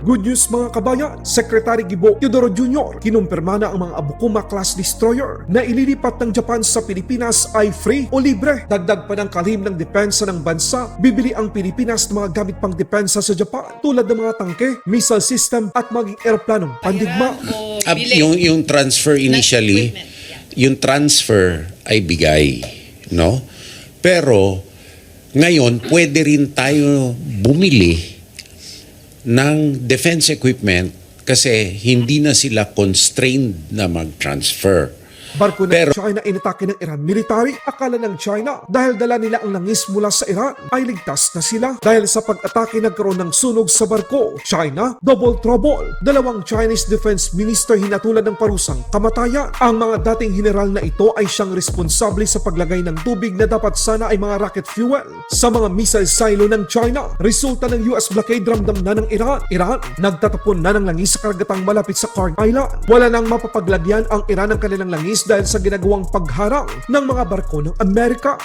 Good news mga kabayan, Secretary Gibo Teodoro Jr. kinumpirma na ang mga Abukuma class destroyer na ililipat ng Japan sa Pilipinas ay free o libre. Dagdag pa ng kalihim ng depensa ng bansa, bibili ang Pilipinas ng mga gamit pang depensa sa Japan tulad ng mga tangke, missile system at maging eroplanong pandigma. Yung transfer initially, yung transfer ay bigay, no? Pero ngayon pwede rin tayo bumili ng defense equipment kasi hindi na sila constrained na mag-transfer. Barko ng China inatake ng Iran military. Akala ng China dahil dala nila ang langis mula sa Iran ay ligtas na sila. Dahil sa pag-atake nagkaroon ng sunog sa barko. China, double trouble. Dalawang Chinese defense minister hinatulan ng parusang kamatayan. Ang mga dating general na ito ay siyang responsable sa paglagay ng tubig na dapat sana ay mga rocket fuel sa mga missile silo ng China. Resulta ng US blockade ramdam na ng Iran. Iran, nagtatapon na ng langis sa karagatang malapit sa Khark Island. Wala nang mapapaglagyan ang Iran ng kanilang langis dahil sa ginagawang pagharang ng mga barko ng Amerika.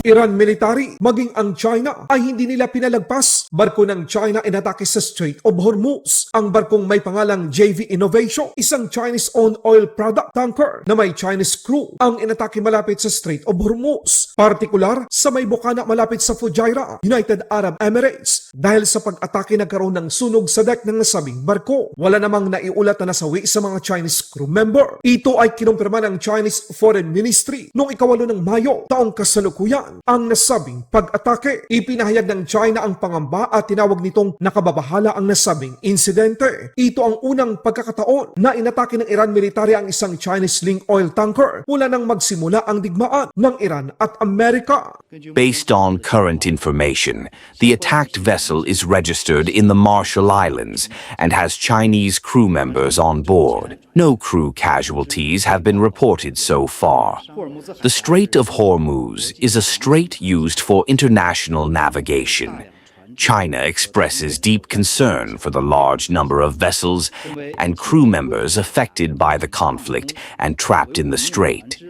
Iran military, maging ang China ay hindi nila pinalagpas. Barko ng China inatake sa Strait of Hormuz. Ang barkong may pangalang JV Innovation, isang Chinese-owned oil product tanker na may Chinese crew, ang inatake malapit sa Strait of Hormuz. Partikular sa may bukana malapit sa Fujairah, United Arab Emirates. Dahil sa pag-atake nagkaroon ng sunog sa deck ng nasabing barko. Wala namang naiulat na nasawi sa mga Chinese crew member. Ito ay kinumpirma ng Chinese Foreign Ministry noong 8 ng Mayo taong kasalukuyan. Ang nasabing pag-atake, ipinahayag ng China ang pangamba at tinawag nitong nakababahala ang nasabing insidente. Ito ang unang pagkakataon na inatake ng Iran military ang isang Chinese-linked oil tanker mula nang magsimula ang digmaan ng Iran at Amerika. Based on current information, the attacked vessel is registered in the Marshall Islands and has Chinese crew members on board. No crew casualties have been reported so far. The Strait of Hormuz is a strait used for international navigation. China expresses deep concern for the large number of vessels and crew members affected by the conflict and trapped in the strait.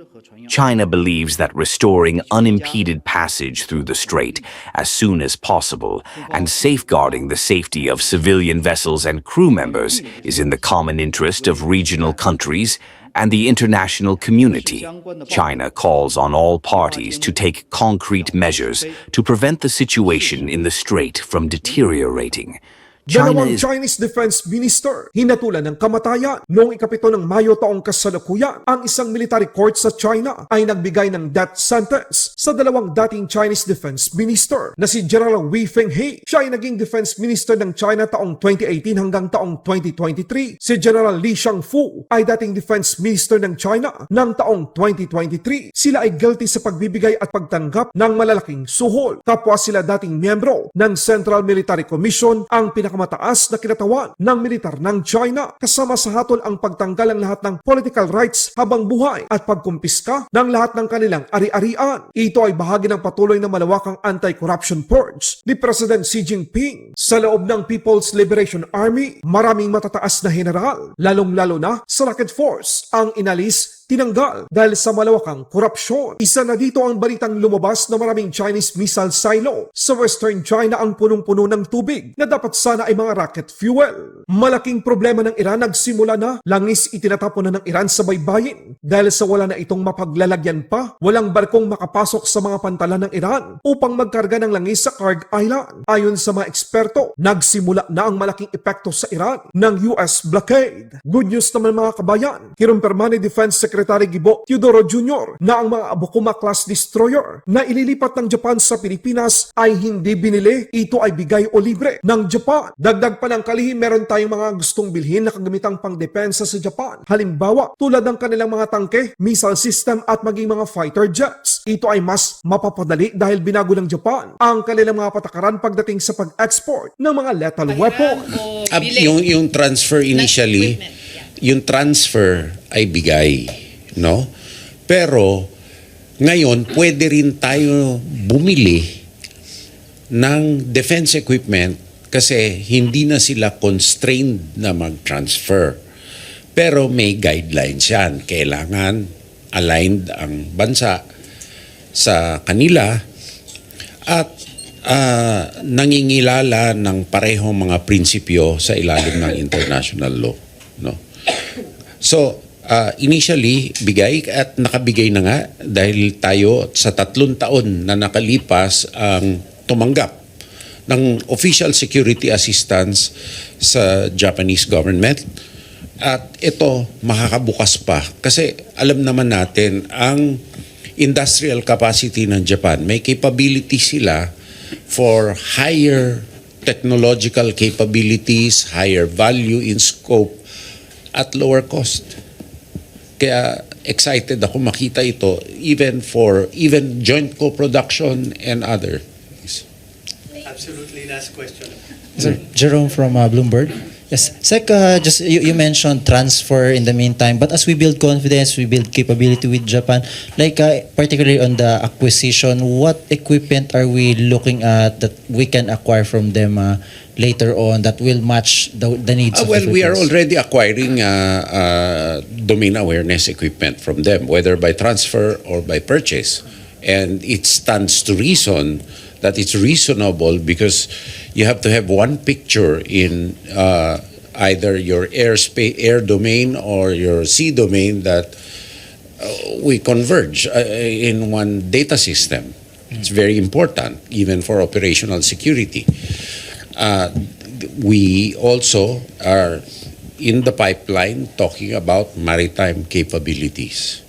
China believes that restoring unimpeded passage through the strait as soon as possible and safeguarding the safety of civilian vessels and crew members is in the common interest of regional countries and the international community. China calls on all parties to take concrete measures to prevent the situation in the strait from deteriorating. Dalawang Chinese Defense Minister hinatulan ng kamatayan. Noong 7 ng Mayo taong kasalukuyan, ang isang military court sa China ay nagbigay ng death sentence sa dalawang dating Chinese Defense Minister na si General Wei Fenghe. Siya ay naging Defense Minister ng China taong 2018 hanggang taong 2023. Si General Li Shangfu ay dating Defense Minister ng China ng taong 2023. Sila ay guilty sa pagbibigay at pagtanggap ng malalaking suhol. Kapwa sila dating miyembro ng Central Military Commission, ang pinakamataas na kinatawan ng militar ng China, kasama sa hatol ang pagtanggal ng lahat ng political rights habang buhay at pagkumpiska ng lahat ng kanilang ari-arian. Ito ay bahagi ng patuloy na malawakang anti-corruption purge ni President Xi Jinping. Sa loob ng People's Liberation Army, maraming matataas na general, lalong-lalo na sa Rocket Force, ang inalis, tinanggal dahil sa malawakang korupsyon. Isa na dito ang balitang lumabas na maraming Chinese missile silo sa Western China ang punong-puno ng tubig na dapat sana ay mga rocket fuel. Malaking problema ng Iran, nagsimula na, langis itinatapon na ng Iran sa baybayin dahil sa wala na itong mapaglalagyan pa. Walang barkong makapasok sa mga pantalan ng Iran upang magkarga ng langis sa Khark Island. Ayon sa mga eksperto, nagsimula na ang malaking epekto sa Iran ng US blockade. Good news naman mga kabayan, kinumpirma ni Defense Secretary Gibo Teodoro Jr. na ang mga Abukuma class destroyer na ililipat ng Japan sa Pilipinas ay hindi binili. Ito ay bigay o libre ng Japan. Dagdag pa ng kalihim, meron tayong mga gustong bilhin na kagamitang pangdepensa sa Japan. Halimbawa, tulad ng kanilang mga tangke, missile system at maging mga fighter jets. Ito ay mas mapapadali dahil binago ng Japan ang kanilang mga patakaran pagdating sa pag-export ng mga lethal weapon. Yung transfer initially, yung transfer ay bigay, no? Pero ngayon pwede rin tayo bumili ng defense equipment kasi hindi na sila constrained na mag-transfer. Pero may guidelines yan. Kailangan aligned ang bansa sa kanila at nangingilala ng parehong mga prinsipyo sa ilalim ng international law, no? So, initially, bigay at nakabigay na nga dahil tayo sa 3 taon na nakalipas ang tumanggap ng official security assistance sa Japanese government. At ito, makakabukas pa. Kasi alam naman natin, ang industrial capacity ng Japan, may capability sila for higher technological capabilities, higher value in scope, at lower cost. Kaya excited ako makita ito even joint co-production and other. Absolutely. Last question. Sir, Jerome from Bloomberg. Yes, Sec, just you mentioned transfer in the meantime, but as we build confidence, we build capability with Japan, like particularly on the acquisition, what equipment are we looking at that we can acquire from them later on that will match the needs of the Well, we are Philippines? already acquiring domain awareness equipment from them, whether by transfer or by purchase. And it stands to reason that it's reasonable because you have to have one picture in either your air domain or your sea domain that we converge in one data system. It's very important, even for operational security. We also are in the pipeline talking about maritime capabilities.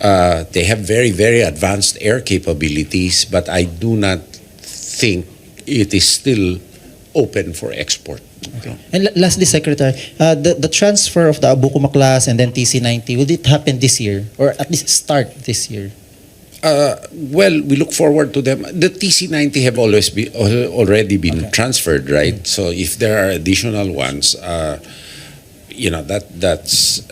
They have very, very advanced air capabilities, but I do not think it is still open for export. And lastly, Secretary, the transfer of the Abukuma class and then TC-90, will it happen this year or at least start this year? Well, we look forward to them. The TC-90 have already been transferred, right? So if there are additional ones, that's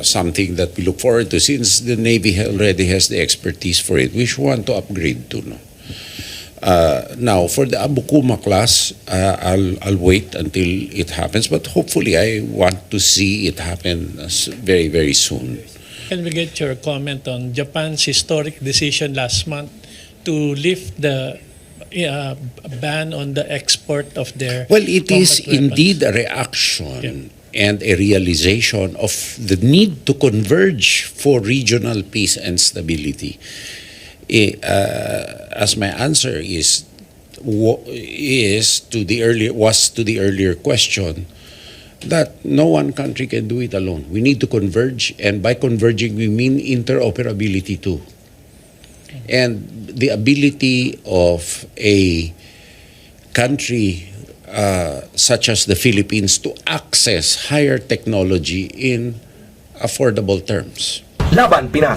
something that we look forward to, since the Navy already has the expertise for it. We should want to upgrade to, no? Now, for the Abukuma class, I'll wait until it happens, but hopefully I want to see it happen very, very soon. Can we get your comment on Japan's historic decision last month to lift the ban on the export of their Well, it is combat weapons? indeed a reaction and a realization of the need to converge for regional peace and stability. As my answer was to the earlier question, that no one country can do it alone. We need to converge, and by converging we mean interoperability too. And the ability of a country such as the Philippines to access higher technology in affordable terms. Laban Pinas.